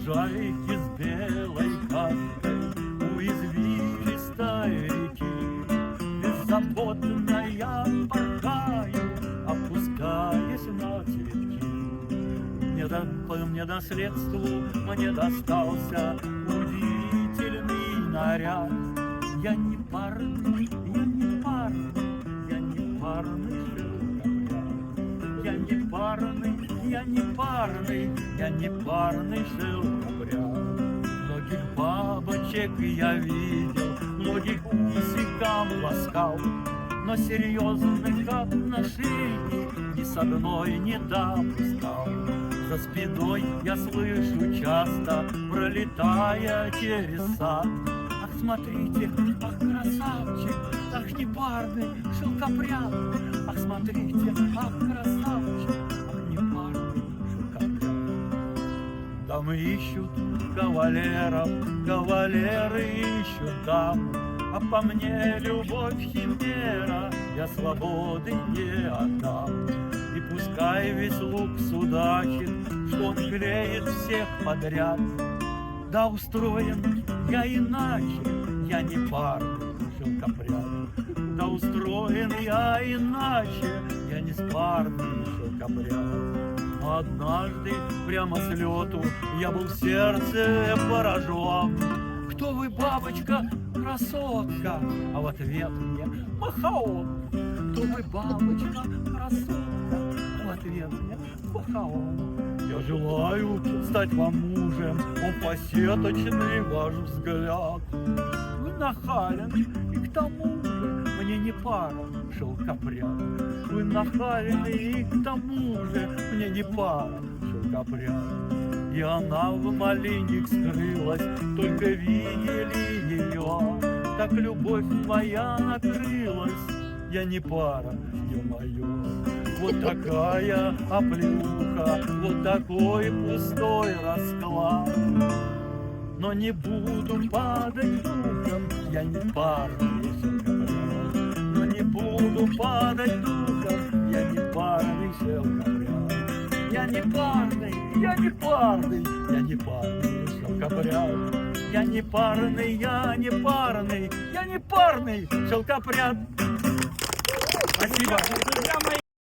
лужайки с белой каской у извилистой реки. Беззаботно я порхаю, опускаясь на цветки. По наследству мне достался удивительный наряд. Я не парный, я не парный, я не парный шелкопряд. Я не парный, я не парный, я не парный шелкопряд. Многих бабочек я видел, многих усикам ласкал, но серьезных отношений ни с одной не допускал. За спиной я слышу часто, пролетая через сад: ах, смотрите, ах, красавчик, ах, непарный шелкопряд. Ах, смотрите, ах, красавчик, ах, непарный шелкопряд. Дамы ищут кавалеров, кавалеры ищут дам, а по мне любовь химера, я свободы не отдам. И пускай весь лук судачит, что он клеит всех подряд. Да устроен я иначе, я не парный шелкопряд. Да устроен я иначе, я не спарный шелкопряд. Но однажды прямо с лету я был в сердце поражен. Кто вы, бабочка, красотка? А в ответ мне Махаон. Кто вы, бабочка, красотка? А в ответ мне Махаон. Я желаю стать вам мужем, он посеточный ваш взгляд. Вы нахален, и к тому же мне не пара шелкопряд. Вы нахалены, и к тому же мне не пара шелкопряд. И она в малиник скрылась, только видели ее, как любовь моя накрылась. Я не пара, ё-моё. Вот такая оплюха, вот такой пустой расклад. Но не буду падать духом, я не парный шелкопряд. Но не буду падать духом, я не парный шелкопряд. Я не парный, я не парный, я не парный шелкопряд. Я не парный, я не парный, я не парный шелкопряд. Спасибо.